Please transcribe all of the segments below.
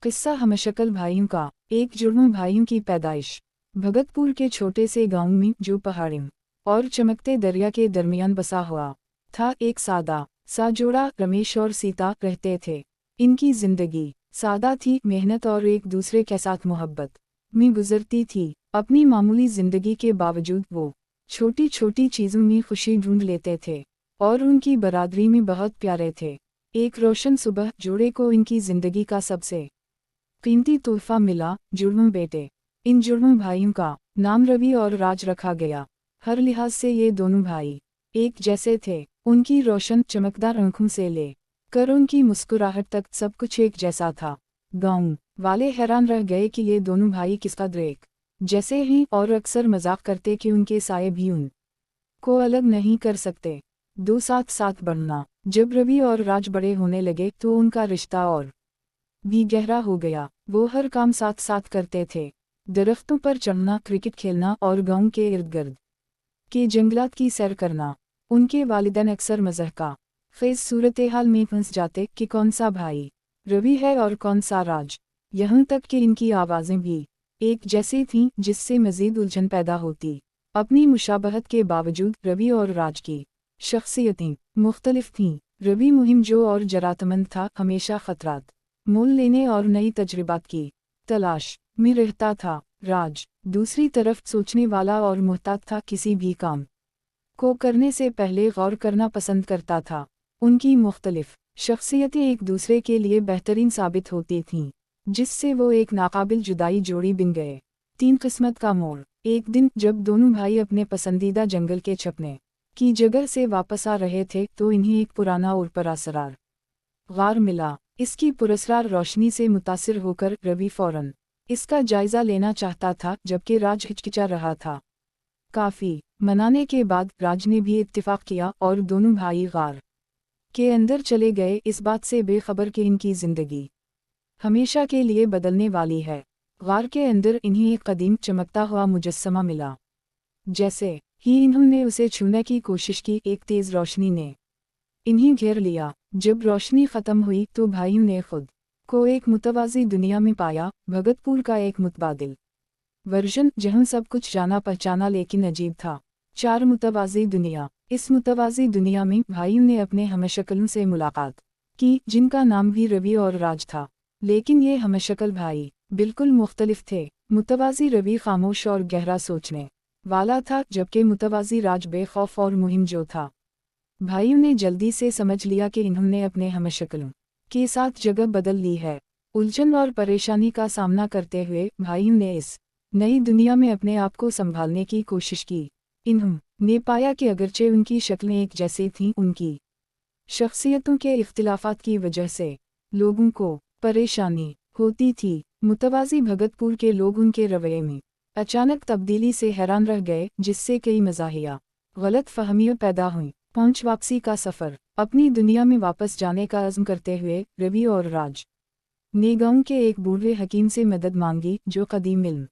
किस्सा हमशक्ल भाइयों का। एक जुड़वा भाइयों की पैदाइश भगतपुर के छोटे से गांव में, जो पहाड़ियों और चमकते दरिया के दरमियान बसा हुआ था। एक सादा सा जोड़ा रमेश और सीता रहते थे। इनकी जिंदगी सादा थी, मेहनत और एक दूसरे के साथ मोहब्बत में गुजरती थी। अपनी मामूली जिंदगी के बावजूद वो छोटी छोटी चीज़ों में खुशी ढूंढ लेते थे और उनकी बरादरी में बहुत प्यारे थे। एक रोशन सुबह जोड़े को इनकी जिंदगी का सबसे कीमती तोहफा मिला, जुड़वा बेटे। इन जुड़वा भाइयों का नाम रवि और राज रखा गया। हर लिहाज से ये दोनों भाई एक जैसे थे। उनकी रोशन चमकदार आंखों से ले कर उनकी मुस्कुराहट तक सब कुछ एक जैसा था। गांव वाले हैरान रह गए कि ये दोनों भाई किस कदर एक जैसे ही, और अक्सर मजाक करते कि उनके साये भी उन को अलग नहीं कर सकते। दो साथ साथ बढ़ना। जब रवि और राज बड़े होने लगे तो उनका रिश्ता और भी गहरा हो गया। वो हर काम साथ साथ करते थे। दरख्तों पर चढ़ना, क्रिकेट खेलना और गांव के इर्द गिर्द के जंगलात की सैर करना। उनके वालिदैन अक्सर मज़ाक का खेज सूरत हाल में फंस जाते कि कौन सा भाई रवि है और कौन सा राज। यहाँ तक कि इनकी आवाज़ें भी एक जैसी थीं, जिससे मज़ीद उलझन पैदा होती। अपनी मुशाबहत के बावजूद रवि और राज की शख्सियतें मुख्तलिफ थीं। रवि मुहिमजो और जरातमंद था, हमेशा खतरात मोल लेने और नई तजर्बात की तलाश में रहता था। राज दूसरी तरफ सोचने वाला और मुहतात था, किसी भी काम को करने से पहले गौर करना पसंद करता था। उनकी मुख्तलिफ शख्सियतें एक दूसरे के लिए बेहतरीन साबित होती थीं, जिससे वो एक नाकाबिल जुदाई जोड़ी बन गए। 3 किस्मत का मोड़। एक दिन जब दोनों भाई अपने पसंदीदा जंगल के छपने की जगह से वापस आ रहे थे तो इन्हें एक पुराना और पुरअसरार गार मिला। इसकी पुरअसरार रोशनी से मुतासिर होकर रवि फौरन इसका जायजा लेना चाहता था, जबकि राज हिचकिचा रहा था। काफ़ी मनाने के बाद राज ने भी इत्तिफाक किया और दोनों भाई गार के अंदर चले गए, इस बात से बेखबर कि इनकी जिंदगी हमेशा के लिए बदलने वाली है। गार के अंदर इन्हें एक कदीम चमकता हुआ मुजस्समा मिला। जैसे ही इन्होंने उसे छूने की कोशिश की, एक तेज़ रोशनी ने इन्हें घेर लिया। जब रोशनी ख़त्म हुई तो भाइयों ने खुद को एक मुतवाज़ी दुनिया में पाया, भगतपुर का एक मुतबादिल वर्जन जहाँ सब कुछ जाना पहचाना लेकिन अजीब था। 4 मुतवाज़ी दुनिया। इस मुतवाज़ी दुनिया में भाइयों ने अपने हमशक्लों से मुलाकात की, जिनका नाम भी रवि और राज था। लेकिन ये हमशक्ल भाई बिल्कुल मुख्तलिफ थे। मुतवाज़ी रवि खामोश और गहरा सोचने वाला था, जबकि मुतवाज़ी राज बेखौफ और मुहिमजो था। भाइयों ने जल्दी से समझ लिया कि इन्होंने अपने हमशक्लों के साथ जगह बदल ली है। उलझन और परेशानी का सामना करते हुए भाइयों ने इस नई दुनिया में अपने आप को संभालने की कोशिश की। इन्होंने पाया कि अगरचे उनकी शक्लें एक जैसी थीं, उनकी शख्सियतों के इख्तिलाफात की वजह से लोगों को परेशानी होती थी। मुतवाज़ी भगतपुर के लोग उनके रवैये में अचानक तब्दीली से हैरान रह गए, जिससे कई मज़ाहिया गलत फहमियाँ पैदा हुईं। पहुंच वापसी का सफ़र। अपनी दुनिया में वापस जाने का अज़्म करते हुए रवि और राज ने गांव के एक बूढ़े हकीम से मदद मांगी, जो कदीम इल्म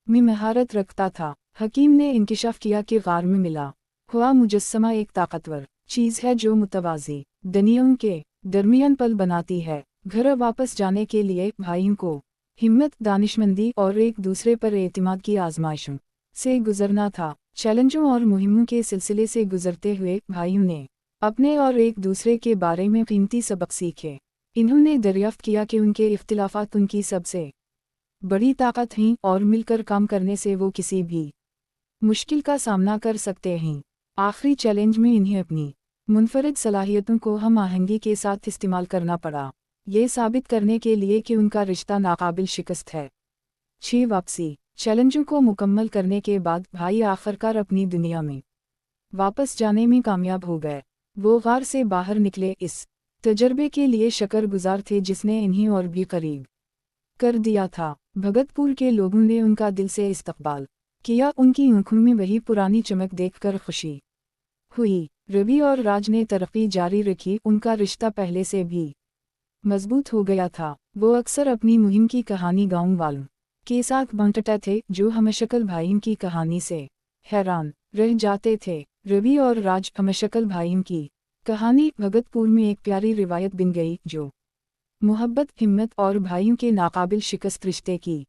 में महारत रखता था। हकीम ने इंकिशाफ किया कि गार में मिला हुआ मुजस्समा एक ताकतवर चीज़ है जो मुतवाज़ी दुनियाओं के दरमियान पल बनाती है। घर वापस जाने के लिए भाइयों को हिम्मत, दानिशमंदी और एक दूसरे पर एतमाद की आजमाइशों से गुजरना था। चैलेंजों और मुहिमों के सिलसिले से गुजरते हुए भाइयों ने अपने और एक दूसरे के बारे में कीमती सबक सीखे। इन्होंने दरियाफ्त किया कि उनके इख्तिलाफात उनकी सबसे बड़ी ताकत हैं और मिलकर काम करने से वो किसी भी मुश्किल का सामना कर सकते हैं। आखिरी चैलेंज में इन्हें अपनी मुनफरिद सलाहियतों को हम आहंगी के साथ इस्तेमाल करना पड़ा, ये साबित करने के लिए कि उनका रिश्ता नाकाबिल शिकस्त है। 6 वापसी। चैलेंजों को मुकम्मल करने के बाद भाई आखिरकार अपनी दुनिया में वापस जाने में कामयाब हो गए। वो गार से बाहर निकले इस तजर्बे के लिए शुक्रगुजार थे जिसने इन्हें और भी करीब कर दिया था। भगतपुर के लोगों ने उनका दिल से इस्तकबाल किया। उनकी आंखों में वही पुरानी चमक देखकर खुशी हुई। रवि और राज ने तरक्की जारी रखी। उनका रिश्ता पहले से भी मजबूत हो गया था। वो अक्सर अपनी मुहिम की कहानी गाँव वालों के साथ बांटते थे, जो हमशक्ल भाइयों की कहानी से हैरान रह जाते थे। रवि और राज हमशक्ल भाइयों की कहानी भगतपुर में एक प्यारी रिवायत बन गई, जो محبت، ہمت اور بھائیوں کے ناقابل شکست رشتے کی